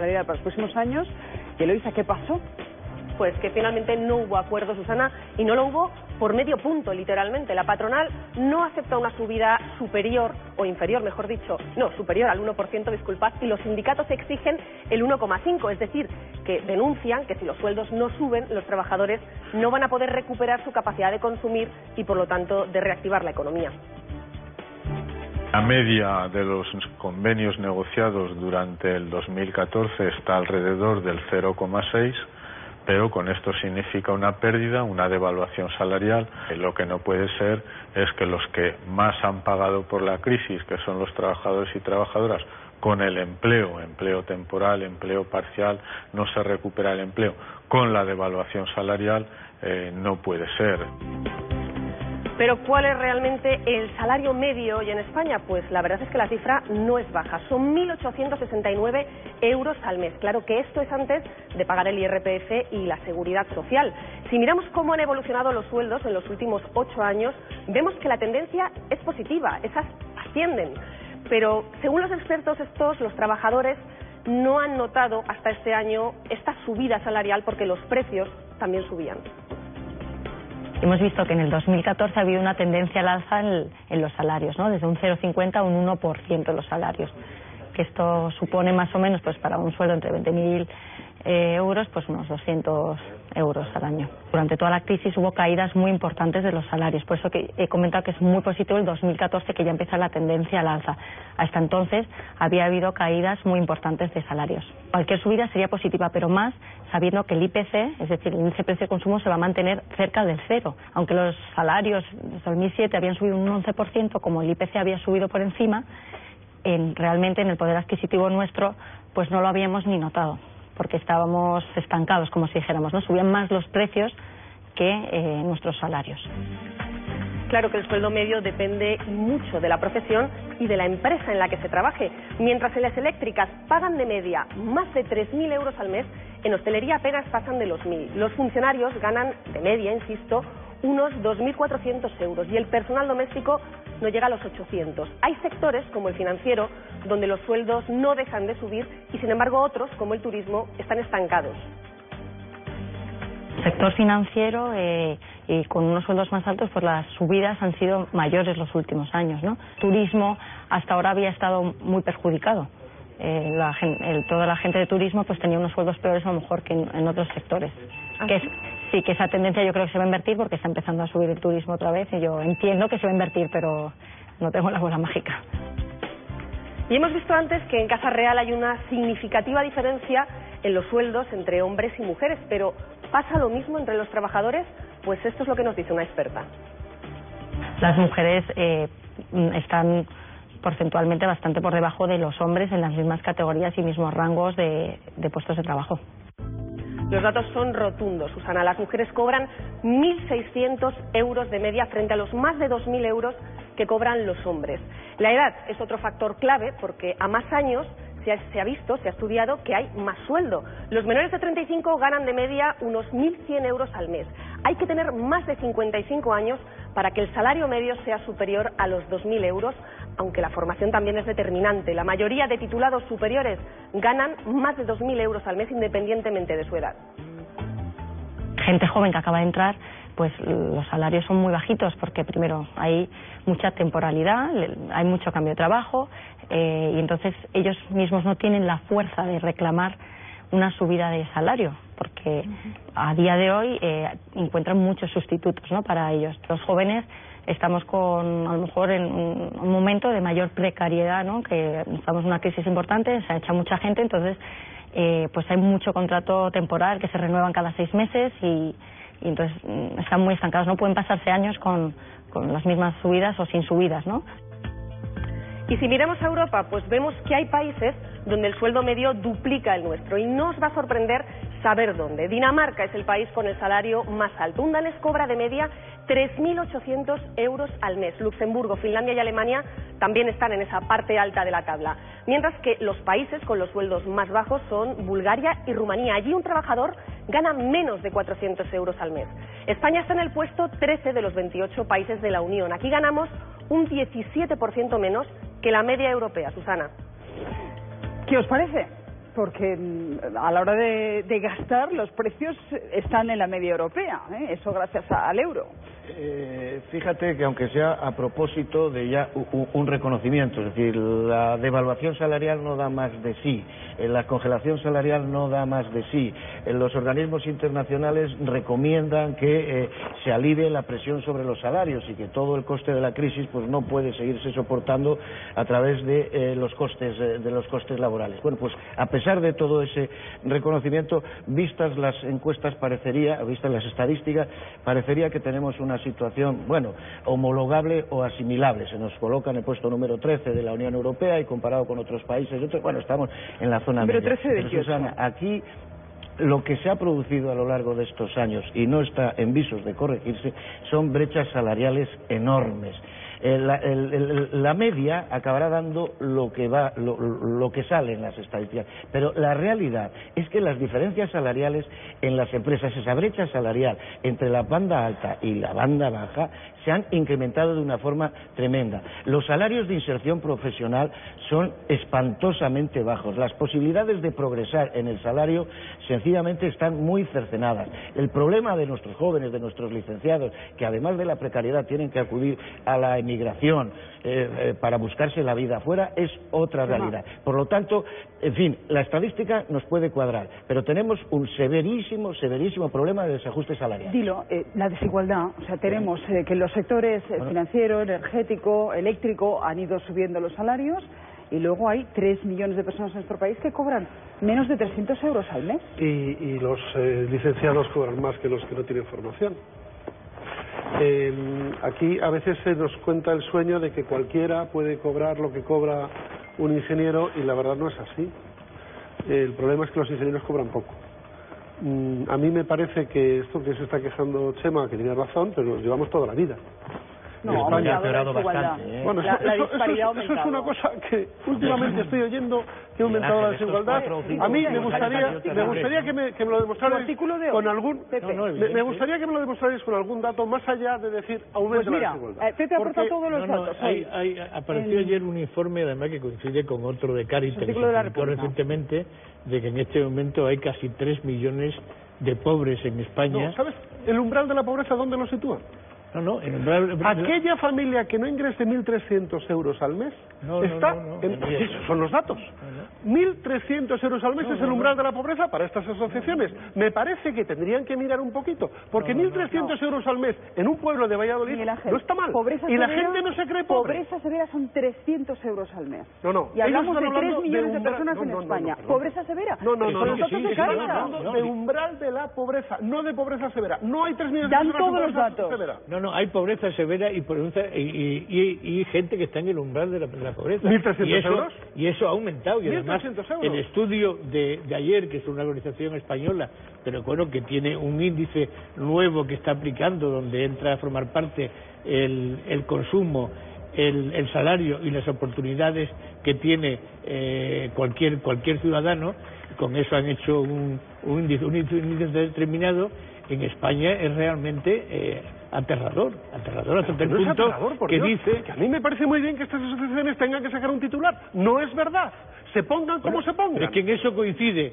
salarial para los próximos años. Y Eloisa, ¿qué pasó? Pues que finalmente no hubo acuerdo, Susana, y no lo hubo por medio punto, literalmente. La patronal no acepta una subida superior, o inferior, mejor dicho, no, superior al 1%, disculpad, y los sindicatos exigen el 1,5%, es decir, que denuncian que si los sueldos no suben, los trabajadores no van a poder recuperar su capacidad de consumir y, por lo tanto, de reactivar la economía. La media de los convenios negociados durante el 2014 está alrededor del 0,6%, pero con esto significa una pérdida, una devaluación salarial. Lo que no puede ser es que los que más han pagado por la crisis, que son los trabajadores y trabajadoras, con el empleo temporal, empleo parcial, no se recupera el empleo. Con la devaluación salarial no puede ser. Pero ¿cuál es realmente el salario medio hoy en España? Pues la verdad es que la cifra no es baja, son 1.869 euros al mes. Claro que esto es antes de pagar el IRPF y la Seguridad Social. Si miramos cómo han evolucionado los sueldos en los últimos 8 años, vemos que la tendencia es positiva, esas ascienden. Pero según los expertos los trabajadores no han notado hasta este año esta subida salarial porque los precios también subían. Hemos visto que en el 2014 ha habido una tendencia al alza en los salarios, ¿no? Desde un 0,50 a un 1% los salarios. Que esto supone más o menos, pues para un sueldo entre 20.000 euros, pues unos 200 euros al año. Durante toda la crisis hubo caídas muy importantes de los salarios, por eso que he comentado que es muy positivo el 2014, que ya empieza la tendencia al alza. Hasta entonces había habido caídas muy importantes de salarios. Cualquier subida sería positiva, pero más sabiendo que el IPC, es decir, el índice de precio de consumo, se va a mantener cerca del cero. Aunque los salarios desde 2007 habían subido un 11%, como el IPC había subido por encima, realmente en el poder adquisitivo nuestro pues no lo habíamos ni notado, porque estábamos estancados, como si dijéramos, ¿no? Subían más los precios que nuestros salarios. Claro que el sueldo medio depende mucho de la profesión y de la empresa en la que se trabaje. Mientras en las eléctricas pagan de media más de 3.000 euros al mes, en hostelería apenas pasan de los 1.000. Los funcionarios ganan de media, insisto, unos 2.400 euros y el personal doméstico no llega a los 800. Hay sectores, como el financiero, donde los sueldos no dejan de subir y, sin embargo, otros, como el turismo, están estancados. El sector financiero y con unos sueldos más altos, pues las subidas han sido mayores los últimos años, ¿no? Turismo hasta ahora había estado muy perjudicado. Toda la gente de turismo pues tenía unos sueldos peores a lo mejor que en otros sectores. Sí, que esa tendencia yo creo que se va a invertir porque está empezando a subir el turismo otra vez y yo entiendo que se va a invertir, pero no tengo la bola mágica. Y hemos visto antes que en Casa Real hay una significativa diferencia en los sueldos entre hombres y mujeres, pero ¿pasa lo mismo entre los trabajadores? Pues esto es lo que nos dice una experta. Las mujeres están porcentualmente bastante por debajo de los hombres en las mismas categorías y mismos rangos de puestos de trabajo. Los datos son rotundos, Susana. Las mujeres cobran 1.600 euros de media frente a los más de 2.000 euros que cobran los hombres. La edad es otro factor clave porque a más años se ha estudiado que hay más sueldo. Los menores de 35 ganan de media unos 1.100 euros al mes. Hay que tener más de 55 años para que el salario medio sea superior a los 2.000 euros, aunque la formación también es determinante. La mayoría de titulados superiores ganan más de 2.000 euros al mes independientemente de su edad. Gente joven que acaba de entrar, pues los salarios son muy bajitos porque primero hay mucha temporalidad, hay mucho cambio de trabajo y entonces ellos mismos no tienen la fuerza de reclamar una subida de salario porque a día de hoy encuentran muchos sustitutos, ¿no? Para ellos. Los jóvenes estamos a lo mejor en un momento de mayor precariedad, ¿no? Que estamos en una crisis importante, se ha echado mucha gente, entonces pues hay mucho contrato temporal que se renuevan cada 6 meses y entonces están muy estancados, no pueden pasarse años con las mismas subidas o sin subidas, ¿no? Y si miramos a Europa, pues vemos que hay países donde el sueldo medio duplica el nuestro y no os va a sorprender saber dónde. Dinamarca es el país con el salario más alto. Un danés cobra de media 3.800 euros al mes. Luxemburgo, Finlandia y Alemania también están en esa parte alta de la tabla. Mientras que los países con los sueldos más bajos son Bulgaria y Rumanía. Allí un trabajador gana menos de 400 euros al mes. España está en el puesto 13 de los 28 países de la Unión. Aquí ganamos un 17% menos que la media europea, Susana. ¿Qué os parece? porque a la hora de gastar los precios están en la media europea, eso gracias al euro. Fíjate que aunque sea a propósito de ya un reconocimiento, es decir, la devaluación salarial no da más de sí, la congelación salarial no da más de sí, los organismos internacionales recomiendan que se alivie la presión sobre los salarios y que todo el coste de la crisis pues no puede seguirse soportando a través de los costes laborales. Bueno, pues a pesar de todo ese reconocimiento, vistas las encuestas vistas las estadísticas, parecería que tenemos una situación, bueno, homologable o asimilable. Se nos coloca en el puesto número 13 de la Unión Europea y comparado con otros países, bueno, estamos en la zona media. Pero 13 de 18. Susana, aquí lo que se ha producido a lo largo de estos años y no está en visos de corregirse son brechas salariales enormes. La media acabará dando lo que sale en las estadísticas, pero la realidad es que las diferencias salariales en las empresas, esa brecha salarial entre la banda alta y la banda baja, se han incrementado de una forma tremenda. Los salarios de inserción profesional son espantosamente bajos. Las posibilidades de progresar en el salario sencillamente están muy cercenadas. El problema de nuestros jóvenes, de nuestros licenciados, que además de la precariedad tienen que acudir a la emigración para buscarse la vida afuera, es otra realidad. Por lo tanto, en fin, la estadística nos puede cuadrar, pero tenemos un severísimo problema de desajuste salarial. Dilo, la desigualdad, o sea, tenemos que los sectores financiero, energético, eléctrico han ido subiendo los salarios y luego hay 3 millones de personas en nuestro país que cobran menos de 300 euros al mes. Y los licenciados cobran más que los que no tienen formación. Aquí a veces se nos cuenta el sueño de que cualquiera puede cobrar lo que cobra un ingeniero y la verdad no es así. El problema es que los ingenieros cobran poco. A mí me parece que esto que se está quejando Chema, que tiene razón, pero lo llevamos toda la vida. No, España ha empeorado bastante. Bueno, eso es una cosa que últimamente estoy oyendo, que ha aumentado la desigualdad. A mí me gustaría que me lo demostrarais con algún... Me gustaría que me lo demostrarais con algún dato más allá de decir aumento la desigualdad. Pepe aporta todos los datos. Apareció ayer un informe, además que coincide con otro de Cáritas, que se publicó recientemente, de que en este momento hay casi 3 millones de pobres en España. No, ¿sabes el umbral de la pobreza dónde lo sitúa? Aquella familia que no ingrese 1.300 euros al mes esos son los datos. 1.300 euros al mes es el umbral de la pobreza para estas asociaciones. Me parece que tendrían que mirar un poquito, porque 1.300 euros al mes en un pueblo de Valladolid no está mal. Y la gente no se cree pobre. Pobreza severa son 300 euros al mes. No. Y hablamos de 3 millones de personas en España. ¿Pobreza severa? No. Estamos hablando de umbral de la pobreza, no de pobreza severa. No hay 3 millones de personas todos los datos. Severa. No, hay pobreza severa y gente que está en el umbral de la pobreza. ¿1.300 euros? Y eso ha aumentado. Y además, el estudio de ayer, que es una organización española, pero bueno, que tiene un índice nuevo que está aplicando, donde entra a formar parte el consumo, el salario y las oportunidades que tiene cualquier ciudadano. Con eso han hecho un índice determinado. En España es realmente aterrador hasta el punto que dice... Que a mí me parece muy bien que estas asociaciones tengan que sacar un titular. No es verdad. Se pongan como se pongan. Pero es que en eso coincide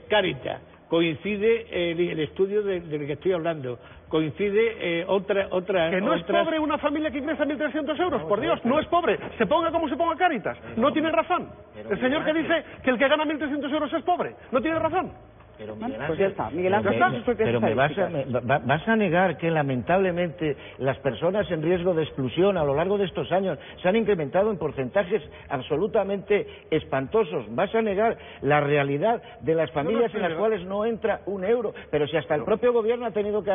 Cáritas, coincide el estudio del que estoy hablando, coincide otra... Que no es pobre una familia que ingresa 1.300 euros, por Dios, no es pobre. Se ponga como se ponga Cáritas. No tiene razón. El señor que dice que el que gana 1.300 euros es pobre, no tiene razón. Pero Miguel Ángel, pues ya está, Miguel Ángel, pero me vas a negar que lamentablemente las personas en riesgo de exclusión a lo largo de estos años se han incrementado en porcentajes absolutamente espantosos. Vas a negar la realidad de las familias en las cuales no entra un euro, pero si hasta el propio gobierno ha tenido que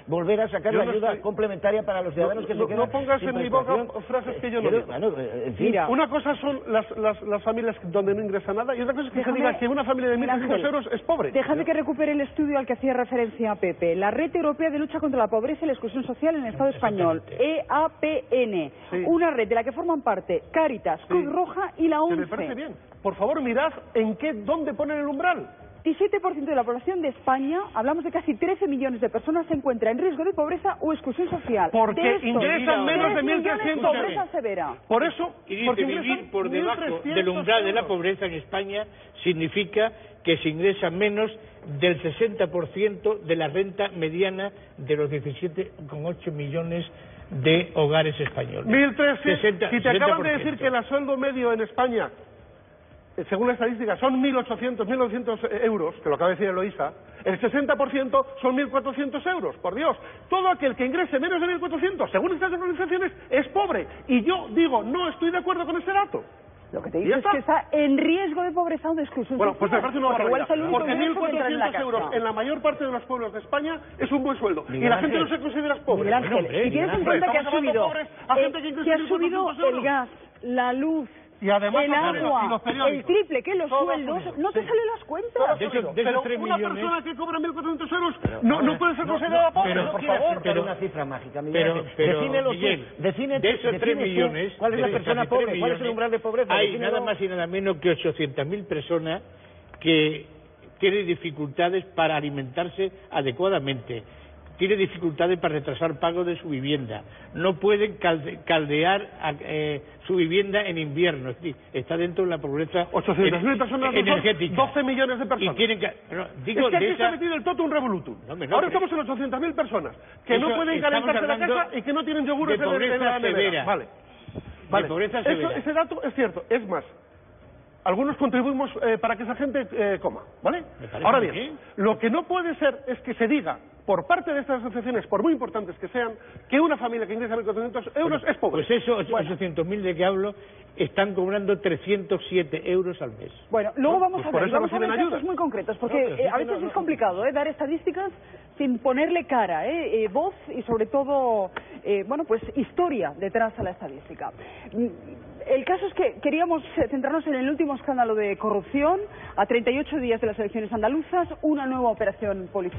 volver a sacar la ayuda complementaria para los ciudadanos que se quedan. No pongas en mi boca frases que yo no digo. Bueno, en fin. Una cosa son las familias donde no ingresa nada y otra cosa es que se diga que una familia de 1.300 euros es pobre. Déjame que recupere el estudio al que hacía referencia Pepe. La Red Europea de Lucha contra la Pobreza y la Exclusión Social en el Estado Español, EAPN. Una red de la que forman parte Cáritas, Cruz Roja y la ONCE. Que me parece bien. Por favor, mirad dónde ponen el umbral. 27% de la población de España, hablamos de casi 13 millones de personas, se encuentra en riesgo de pobreza o exclusión social. Porque ingresan menos de 1.300 pobreza severa. Por eso, y dice, vivir por debajo del umbral de la pobreza en España significa que se ingresa menos del 60% de la renta mediana de los 17,8 millones de hogares españoles. 1.300. Si te acaban de decir que el sueldo medio en España, según la estadística, son 1.800, 1.900 euros, que lo acaba de decir Eloísa, el 60% son 1.400 euros, por Dios. Todo aquel que ingrese menos de 1.400, según estas organizaciones, es pobre. Y yo digo, no estoy de acuerdo con ese dato. Lo que te digo es que está en riesgo de pobreza o de exclusión social. Bueno, pues me parece una barbaridad. Porque Porque 1.400 euros en la mayor parte de los pueblos de España es un buen sueldo. Y la gente no se considera pobre. Miguel Ángel, si tienes en cuenta que ha subido el gas, la luz, y además el agua, el triple que los sueldos, no te salen las cuentas. Pero una persona que cobra 1.400 euros no puede ser considerada pobre. Pero, por favor, pero una cifra mágica, Miguel. Define de esos 3 millones, ¿cuál es la persona pobre? ¿Cuál es el umbral de pobreza? Hay nada más y nada menos que 800.000 personas que tienen dificultades para alimentarse adecuadamente. Tiene dificultades para retrasar pago de su vivienda, no pueden caldear su vivienda en invierno, es decir, está dentro de la pobreza 800.000 personas energética. 12 millones de personas. Y tienen que, digo, es que aquí se ha metido el totum revolutum. Ahora estamos en 800.000 personas que no pueden calentarse la casa y que no tienen yogures en la nevera. Vale. De pobreza severa. Ese dato es cierto, es más. Algunos contribuimos para que esa gente coma, ¿vale? Ahora bien, lo que no puede ser es que se diga, por parte de estas asociaciones, por muy importantes que sean, que una familia que ingresa 1.400 euros es pobre. Pues esos 800.000 de que hablo están cobrando 307 euros al mes. Bueno, luego vamos a ver ayudas casos muy concretos, porque a veces es complicado dar estadísticas sin ponerle cara, voz y sobre todo, bueno, pues historia detrás a la estadística. El caso es que queríamos centrarnos en el último escándalo de corrupción, a 38 días de las elecciones andaluzas, una nueva operación policial.